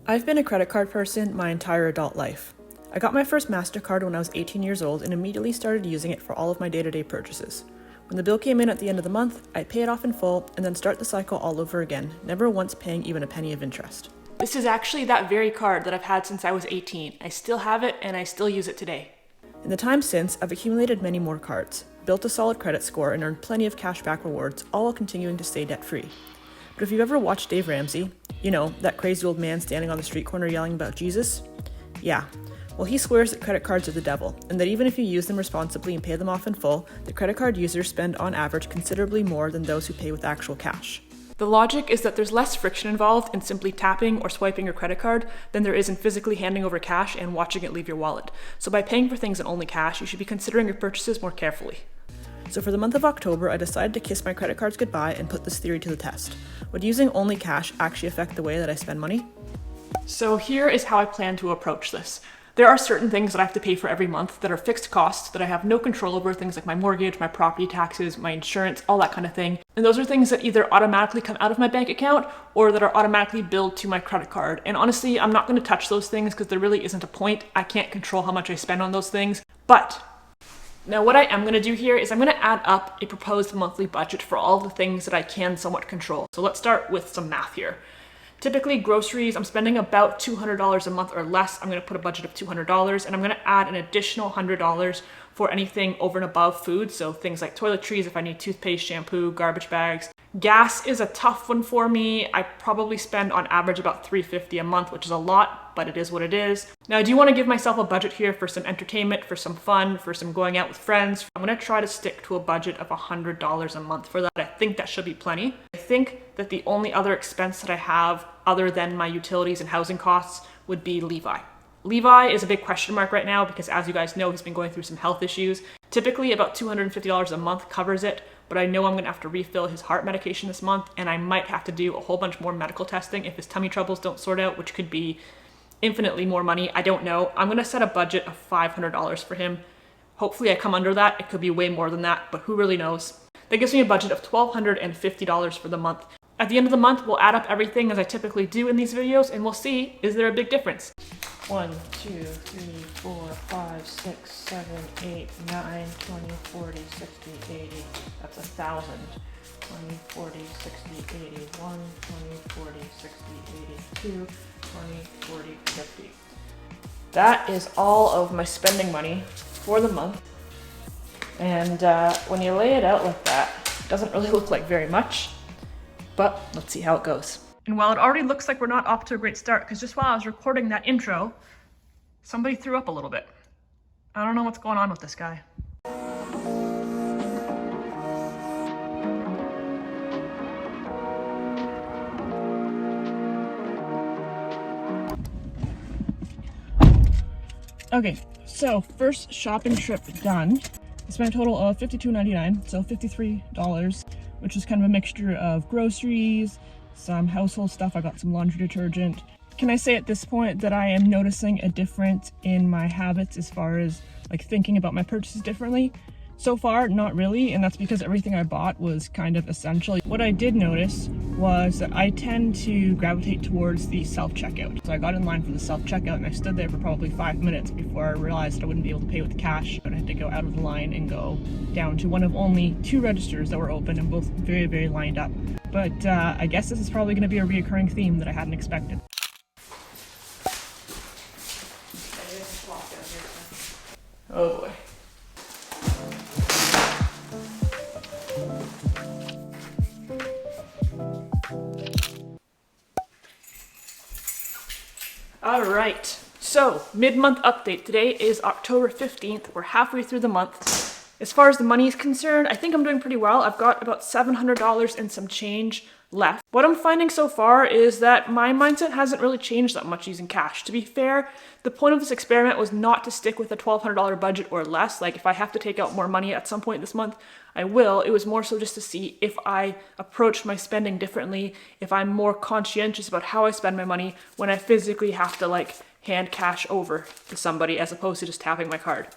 I've been a credit card person my entire adult life. I got my first MasterCard when I was 18 years old and immediately started using it for all of my day-to-day purchases. When the bill came in at the end of the month, I'd pay it off in full and then start the cycle all over again, never once paying even a penny of interest. This is actually that very card that I've had since I was 18. I still have it and I still use it today. In the time since, I've accumulated many more cards, built a solid credit score, and earned plenty of cashback rewards, all while continuing to stay debt-free. But if you've ever watched Dave Ramsey, you know, that crazy old man standing on the street corner yelling about Jesus? Yeah. Well, he swears that credit cards are the devil, and that even if you use them responsibly and pay them off in full, the credit card users spend on average considerably more than those who pay with actual cash. The logic is that there's less friction involved in simply tapping or swiping your credit card than there is in physically handing over cash and watching it leave your wallet. So by paying for things in only cash, you should be considering your purchases more carefully. So for the month of October, I decided to kiss my credit cards goodbye and put this theory to the test. Would using only cash actually affect the way that I spend money? So here is how I plan to approach this. There are certain things that I have to pay for every month that are fixed costs that I have no control over, things like my mortgage, my property taxes, my insurance, all that kind of thing. And those are things that either automatically come out of my bank account or that are automatically billed to my credit card. And honestly, I'm not going to touch those things because there really isn't a point. I can't control how much I spend on those things. But now what I am going to do here is I'm going to add up a proposed monthly budget for all the things that I can somewhat control. So let's start with some math here. Typically groceries, I'm spending about $200 a month or less. I'm going to put a budget of $200 and I'm going to add an additional $100 for anything over and above food. So things like toiletries, if I need toothpaste, shampoo, garbage bags. Gas is a tough one for me. I probably spend on average about $350 a month, which is a lot, but it is what it is. Now I do want to give myself a budget here for some entertainment, for some fun, for some going out with friends. I'm going to try to stick to a budget of $100 a month for that. I think that should be plenty. I think that the only other expense that I have other than my utilities and housing costs would be Levi. Levi is a big question mark right now because, as you guys know, he's been going through some health issues. Typically about $250 a month covers it, but I know I'm going to have to refill his heart medication this month, and I might have to do a whole bunch more medical testing if his tummy troubles don't sort out, which could be infinitely more money. I don't know. I'm going to set a budget of $500 for him. Hopefully I come under that. It could be way more than that, but who really knows? That gives me a budget of $1,250 for the month. At the end of the month, we'll add up everything as I typically do in these videos, and we'll see, is there a big difference? 1, 2, 3, 4, 5, 6, 7, 8, 9, 20, 40, 60, 80. That's 1,000. 20, 40, 60, 80. 1, 20, 40, 60, 80. 2, 20, 40, 50. That is all of my spending money for the month. And when you lay it out like that, it doesn't really look like very much, but let's see how it goes. And while it already looks like we're not off to a great start, because just while I was recording that intro, somebody threw up a little bit. I don't know what's going on with this guy. Okay, so first shopping trip done. I spent a total of $52.99, so $53, which is kind of a mixture of groceries, some household stuff. I got some laundry detergent. Can I say at this point that I am noticing a difference in my habits as far as like thinking about my purchases differently? So far, not really, and that's because everything I bought was kind of essential. What I did notice was that I tend to gravitate towards the self-checkout. So I got in line for the self-checkout and I stood there for probably 5 minutes before I realized I wouldn't be able to pay with cash. I had to go out of the line and go down to one of only 2 registers that were open and both very, very lined up. But I guess this is probably going to be a reoccurring theme that I hadn't expected. Oh boy. All right, so mid-month update. Today is October 15th. We're halfway through the month. As far as the money is concerned, I think I'm doing pretty well. I've got about $700 and some change left. What I'm finding so far is that my mindset hasn't really changed that much using cash. To be fair, the point of this experiment was not to stick with a $1,200 budget or less. Like if I have to take out more money at some point this month, I will. It was more so just to see if I approach my spending differently, if I'm more conscientious about how I spend my money when I physically have to like hand cash over to somebody as opposed to just tapping my card.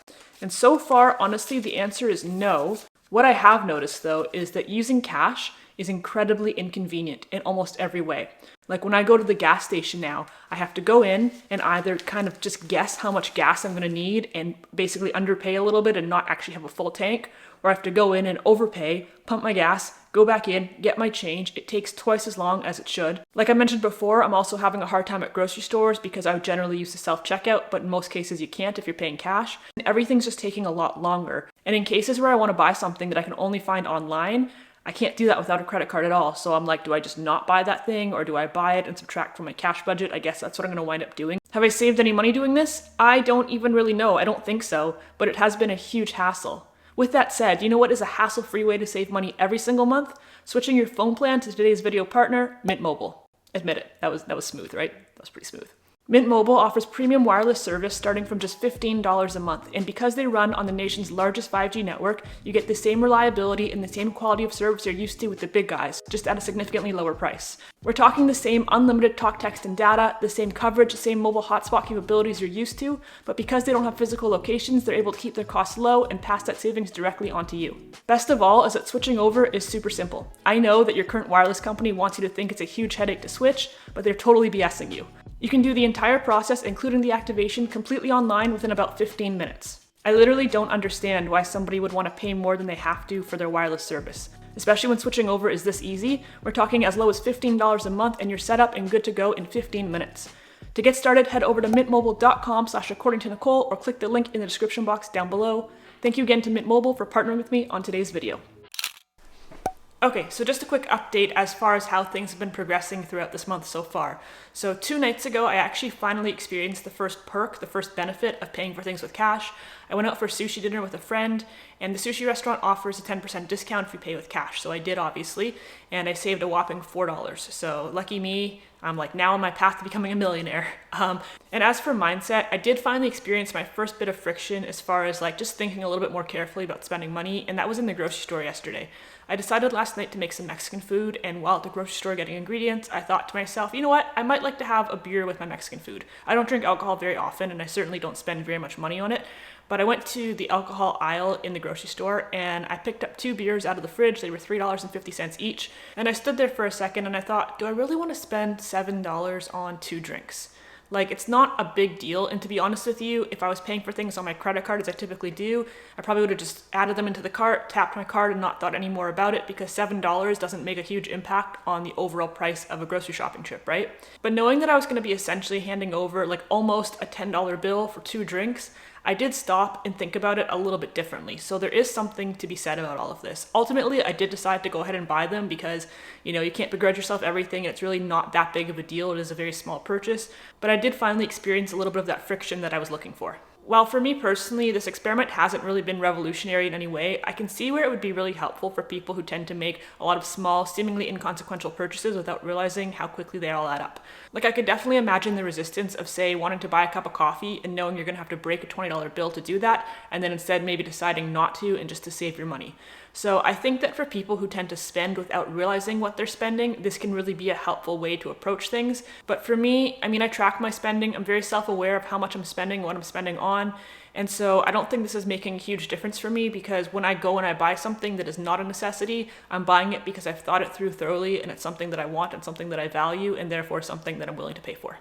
And so far, honestly, the answer is no. What I have noticed though is that using cash is incredibly inconvenient in almost every way. Like when I go to the gas station now, I have to go in and either kind of just guess how much gas I'm gonna need and basically underpay a little bit and not actually have a full tank, or I have to go in and overpay, pump my gas, go back in, get my change. It takes twice as long as it should. Like I mentioned before, I'm also having a hard time at grocery stores because I would generally use the self-checkout, but in most cases you can't if you're paying cash. And everything's just taking a lot longer. And in cases where I want to buy something that I can only find online, I can't do that without a credit card at all. So I'm like, do I just not buy that thing, or do I buy it and subtract from my cash budget? I guess that's what I'm going to wind up doing. Have I saved any money doing this? I don't even really know. I don't think so, but it has been a huge hassle. With that said, you know what is a hassle-free way to save money every single month? Switching your phone plan to today's video partner, Mint Mobile. Admit it, that was smooth, right? That was pretty smooth. Mint Mobile offers premium wireless service starting from just $15 a month, and because they run on the nation's largest 5G network, you get the same reliability and the same quality of service you're used to with the big guys, just at a significantly lower price. We're talking the same unlimited talk, text, and data, the same coverage, the same mobile hotspot capabilities you're used to, but because they don't have physical locations, they're able to keep their costs low and pass that savings directly onto you. Best of all is that switching over is super simple. I know that your current wireless company wants you to think it's a huge headache to switch, but they're totally BSing you. You can do the entire process, including the activation, completely online within about 15 minutes. I literally don't understand why somebody would want to pay more than they have to for their wireless service. Especially when switching over is this easy. We're talking as low as $15 a month and you're set up and good to go in 15 minutes. To get started, head over to mintmobile.com/accordingtonicole or click the link in the description box down below. Thank you again to Mint Mobile for partnering with me on today's video. Okay, so just a quick update as far as how things have been progressing throughout this month so far. So 2 nights ago, I actually finally experienced the first perk, the first benefit of paying for things with cash. I went out for sushi dinner with a friend, and the sushi restaurant offers a 10% discount if you pay with cash. So I did, obviously, and I saved a whopping $4. So lucky me, I'm like now on my path to becoming a millionaire. And as for mindset, I did finally experience my first bit of friction as far as like just thinking a little bit more carefully about spending money, and that was in the grocery store yesterday. I decided last night to make some Mexican food, and while at the grocery store getting ingredients, I thought to myself, you know what, I might like to have a beer with my Mexican food. I don't drink alcohol very often, and I certainly don't spend very much money on it, but I went to the alcohol aisle in the grocery store, and I picked up 2 beers out of the fridge. They were $3.50 each, and I stood there for a second, and I thought, do I really want to spend $7 on 2 drinks? Like, it's not a big deal, and to be honest with you, if I was paying for things on my credit card as I typically do, I probably would have just added them into the cart, tapped my card, and not thought any more about it, because $7 doesn't make a huge impact on the overall price of a grocery shopping trip, right? But knowing that I was going to be essentially handing over like almost a $10 bill for 2 drinks, I did stop and think about it a little bit differently. So there is something to be said about all of this. Ultimately, I did decide to go ahead and buy them because, you know, you can't begrudge yourself everything. It's really not that big of a deal. It is a very small purchase, but I did finally experience a little bit of that friction that I was looking for. While for me personally, this experiment hasn't really been revolutionary in any way, I can see where it would be really helpful for people who tend to make a lot of small, seemingly inconsequential purchases without realizing how quickly they all add up. Like, I could definitely imagine the resistance of, say, wanting to buy a cup of coffee and knowing you're gonna have to break a $20 bill to do that, and then instead maybe deciding not to and just to save your money. So I think that for people who tend to spend without realizing what they're spending, this can really be a helpful way to approach things. But for me, I mean, I track my spending. I'm very self-aware of how much I'm spending, what I'm spending on. And so I don't think this is making a huge difference for me, because when I go and I buy something that is not a necessity, I'm buying it because I've thought it through thoroughly, and it's something that I want and something that I value, and therefore something that I'm willing to pay for.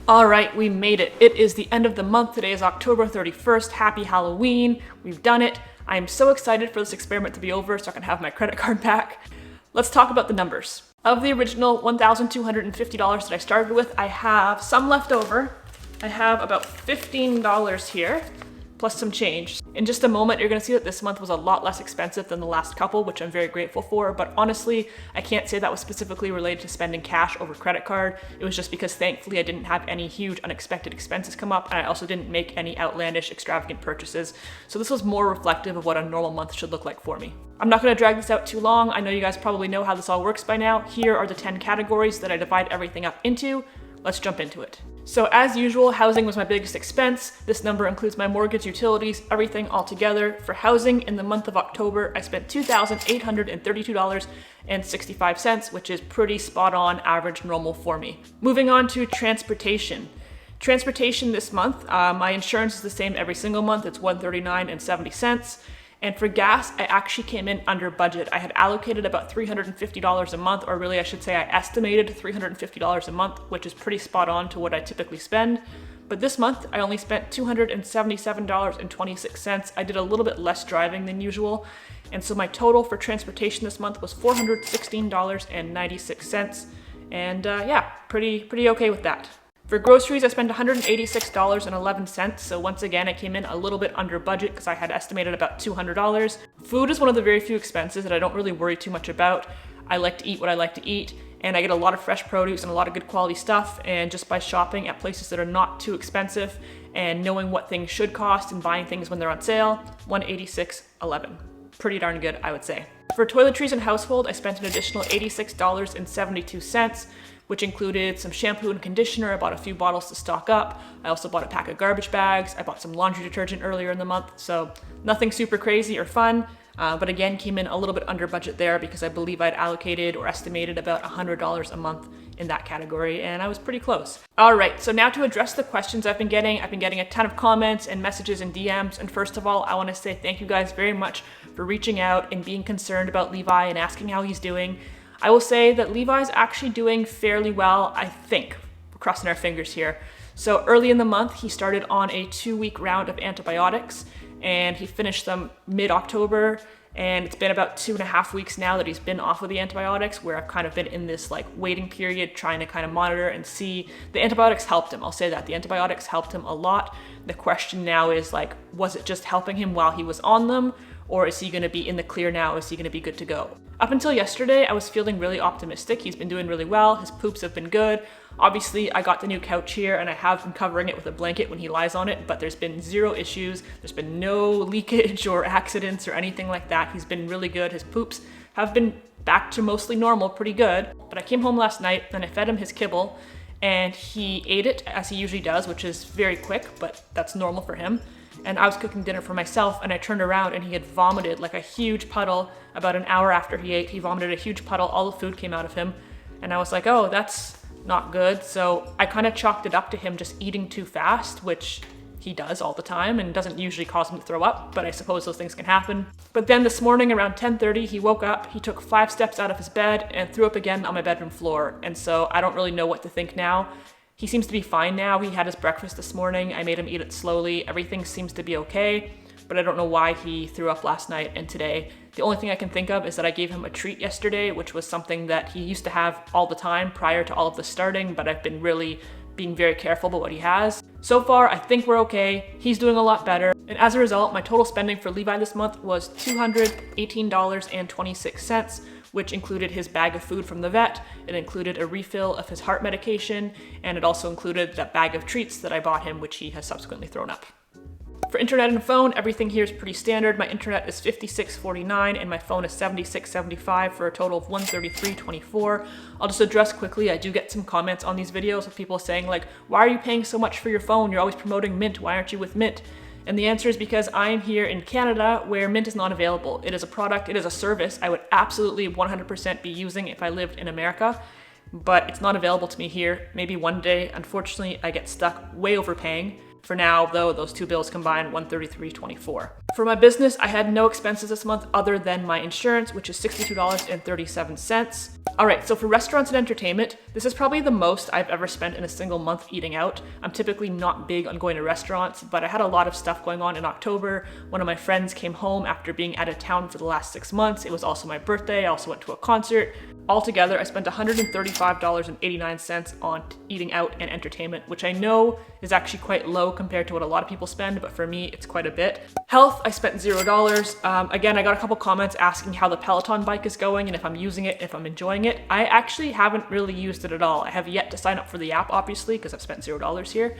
All right, we made it. It is the end of the month. Today is October 31st. Happy Halloween. We've done it. I am so excited for this experiment to be over so I can have my credit card back. Let's talk about the numbers. Of the original $1,250 that I started with, I have some left over. I have about $15 here, plus some change. In just a moment, you're gonna see that this month was a lot less expensive than the last couple, which I'm very grateful for, but honestly, I can't say that was specifically related to spending cash over credit card. It was just because thankfully I didn't have any huge unexpected expenses come up, and I also didn't make any outlandish, extravagant purchases. So this was more reflective of what a normal month should look like for me. I'm not gonna drag this out too long. I know you guys probably know how this all works by now. Here are the 10 categories that I divide everything up into. Let's jump into it. So as usual, housing was my biggest expense. This number includes my mortgage, utilities, everything all together. For housing, in the month of October, I spent $2,832.65, which is pretty spot on, average, normal for me. Moving on to transportation. Transportation this month, my insurance is the same every single month. It's $139.70. And for gas, I actually came in under budget. I had allocated about $350 a month, or really I should say I estimated $350 a month, which is pretty spot on to what I typically spend. But this month, I only spent $277.26. I did a little bit less driving than usual. And so my total for transportation this month was $416.96. And yeah, pretty okay with that. For groceries, I spent $186.11. So once again, I came in a little bit under budget because I had estimated about $200. Food is one of the very few expenses that I don't really worry too much about. I like to eat what I like to eat, and I get a lot of fresh produce and a lot of good quality stuff. And just by shopping at places that are not too expensive and knowing what things should cost and buying things when they're on sale, $186.11. Pretty darn good, I would say. For toiletries and household, I spent an additional $86.72, which included some shampoo and conditioner. I bought a few bottles to stock up. I also bought a pack of garbage bags. I bought some laundry detergent earlier in the month, so nothing super crazy or fun, but again, came in a little bit under budget there because I believe I'd allocated or estimated about $100 a month in that category, and I was pretty close. All right, so now to address the questions I've been getting a ton of comments and messages and DMs, and first of all, I want to say thank you guys very much for reaching out and being concerned about Levi and asking how he's doing. I will say that Levi's actually doing fairly well, I think. We're crossing our fingers here. So early in the month, he started on a 2-week round of antibiotics, and he finished them mid-October. And it's been about 2.5 weeks now that he's been off of the antibiotics, where I've kind of been in this like waiting period trying to kind of monitor and see. The antibiotics helped him, I'll say that. The antibiotics helped him a lot. The question now is like, was it just helping him while he was on them? Or is he gonna be in the clear now? Is he gonna be good to go? Up until yesterday, I was feeling really optimistic. He's been doing really well. His poops have been good. Obviously, I got the new couch here and I have been covering it with a blanket when he lies on it, but there's been zero issues. There's been no leakage or accidents or anything like that. He's been really good. His poops have been back to mostly normal, pretty good. But I came home last night and I fed him his kibble and he ate it as he usually does, which is very quick, but that's normal for him. And I was cooking dinner for myself and I turned around and he had vomited like a huge puddle. About an hour after he ate, he vomited a huge puddle. All the food came out of him. And I was like, oh, that's not good. So I kind of chalked it up to him just eating too fast, which he does all the time and doesn't usually cause him to throw up, but I suppose those things can happen. But then this morning around 10:30, he woke up, he took 5 steps out of his bed and threw up again on my bedroom floor. And so I don't really know what to think now. He seems to be fine now. He had his breakfast this morning. I made him eat it slowly. Everything seems to be okay, but I don't know why he threw up last night and today. The only thing I can think of is that I gave him a treat yesterday, which was something that he used to have all the time prior to all of this starting, but I've been really being very careful about what he has. So far, I think we're okay. He's doing a lot better. And as a result, my total spending for Levi this month was $218.26, which included his bag of food from the vet. It included a refill of his heart medication, and it also included that bag of treats that I bought him, which he has subsequently thrown up. For internet and phone, everything here is pretty standard. My internet is $56.49 and my phone is $76.75 for a total of $133.24. I'll just address quickly, I do get some comments on these videos of people saying like, why are you paying so much for your phone? You're always promoting Mint, why aren't you with Mint? And the answer is because I'm here in Canada where Mint is not available. It is a product, it is a service I would absolutely 100% be using if I lived in America, but it's not available to me here. Maybe one day, unfortunately, I get stuck way overpaying. For now, though, those two bills combine $133.24. For my business, I had no expenses this month other than my insurance, which is $62.37. All right, so for restaurants and entertainment, this is probably the most I've ever spent in a single month eating out. I'm typically not big on going to restaurants, but I had a lot of stuff going on in October. One of my friends came home after being out of town for the last 6 months. It was also my birthday. I also went to a concert. Altogether, I spent $135.89 on eating out and entertainment, which I know is actually quite low compared to what a lot of people spend, but for me, it's quite a bit. Health, I spent $0. Again, I got a couple comments asking how the Peloton bike is going and if I'm using it, if I'm enjoying it. I actually haven't really used it at all. I have yet to sign up for the app, obviously, because I've spent $0 here.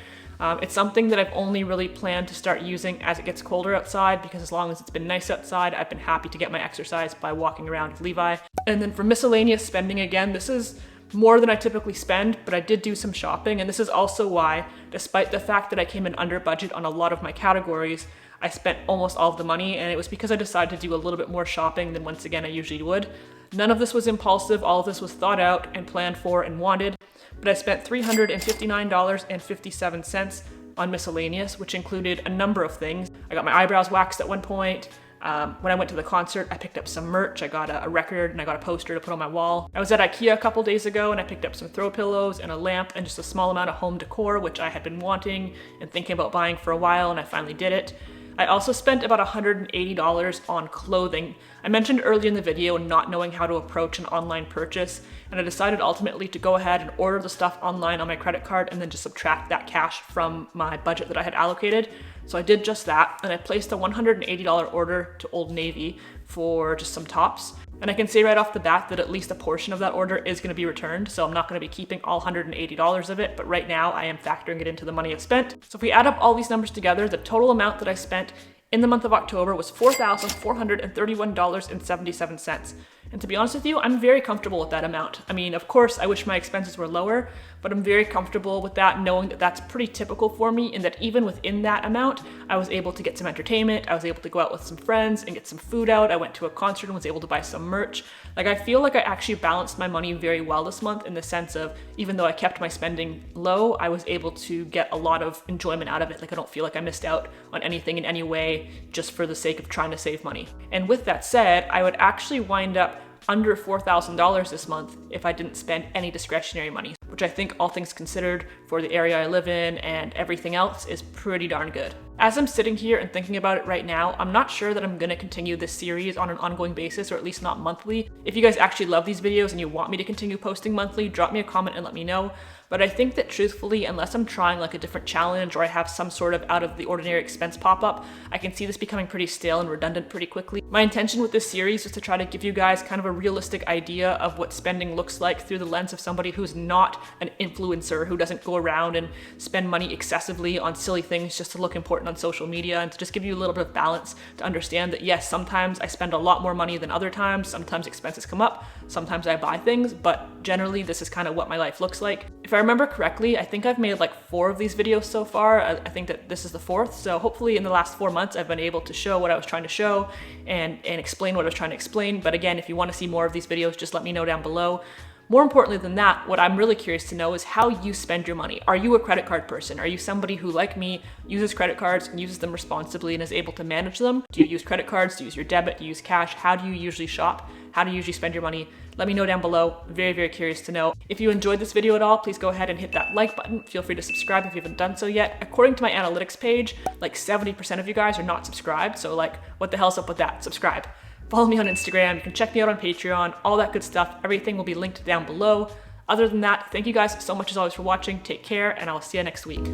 It's something that I've only really planned to start using as it gets colder outside, because as long as it's been nice outside, I've been happy to get my exercise by walking around with Levi. And then for miscellaneous spending, again, this is more than I typically spend, but I did do some shopping, and this is also why, despite the fact that I came in under budget on a lot of my categories, I spent almost all of the money, and it was because I decided to do a little bit more shopping than once again I usually would. None of this was impulsive, all of this was thought out and planned for and wanted, but I spent $359.57 on miscellaneous, which included a number of things. I got my eyebrows waxed at one point, When I went to the concert, I picked up some merch. I got a record and I got a poster to put on my wall. I was at IKEA a couple days ago and I picked up some throw pillows and a lamp and just a small amount of home decor, which I had been wanting and thinking about buying for a while, and I finally did it. I also spent about $180 on clothing. I mentioned earlier in the video not knowing how to approach an online purchase, and I decided ultimately to go ahead and order the stuff online on my credit card and then just subtract that cash from my budget that I had allocated. So I did just that, and I placed a $180 order to Old Navy for just some tops. And I can say right off the bat that at least a portion of that order is going to be returned, so I'm not going to be keeping all $180 of it, but right now I am factoring it into the money I've spent. So if we add up all these numbers together, the total amount that I spent in the month of October was $4,431.77. And to be honest with you, I'm very comfortable with that amount. I mean, of course, I wish my expenses were lower, but I'm very comfortable with that, knowing that that's pretty typical for me, and that even within that amount, I was able to get some entertainment, I was able to go out with some friends and get some food out, I went to a concert and was able to buy some merch. Like, I feel like I actually balanced my money very well this month, in the sense of, even though I kept my spending low, I was able to get a lot of enjoyment out of it. Like, I don't feel like I missed out on anything in any way just for the sake of trying to save money. And with that said, I would actually wind up under $4,000 this month if I didn't spend any discretionary money, which I think, all things considered, for the area I live in and everything else, is pretty darn good. As I'm sitting here and thinking about it right now, I'm not sure that I'm gonna continue this series on an ongoing basis, or at least not monthly. If you guys actually love these videos and you want me to continue posting monthly, drop me a comment and let me know. But I think that truthfully, unless I'm trying like a different challenge or I have some sort of out of the ordinary expense pop up, I can see this becoming pretty stale and redundant pretty quickly. My intention with this series is to try to give you guys kind of a realistic idea of what spending looks like through the lens of somebody who's not an influencer, who doesn't go around and spend money excessively on silly things just to look important on social media, and to just give you a little bit of balance to understand that yes, sometimes I spend a lot more money than other times, sometimes expenses come up, sometimes I buy things, but generally this is kind of what my life looks like. If I remember correctly, I think I've made like 4 of these videos so far. I think that this is the 4th, so hopefully in the last 4 months I've been able to show what I was trying to show and explain what I was trying to explain. But again, if you want to see more of these videos, just let me know down below. More importantly than that, what I'm really curious to know is how you spend your money. Are you a credit card person? Are you somebody who, like me, uses credit cards and uses them responsibly and is able to manage them? Do you use credit cards? Do you use your debit? Do you use cash? How do you usually shop? How do you usually spend your money? Let me know down below. Very, very curious to know. If you enjoyed this video at all, please go ahead and hit that like button. Feel free to subscribe if you haven't done so yet. According to my analytics page, like 70% of you guys are not subscribed, so like, what the hell's up with that? Subscribe. Follow me on Instagram, you can check me out on Patreon, all that good stuff. Everything will be linked down below. Other than that, thank you guys so much as always for watching. Take care, and I'll see you next week.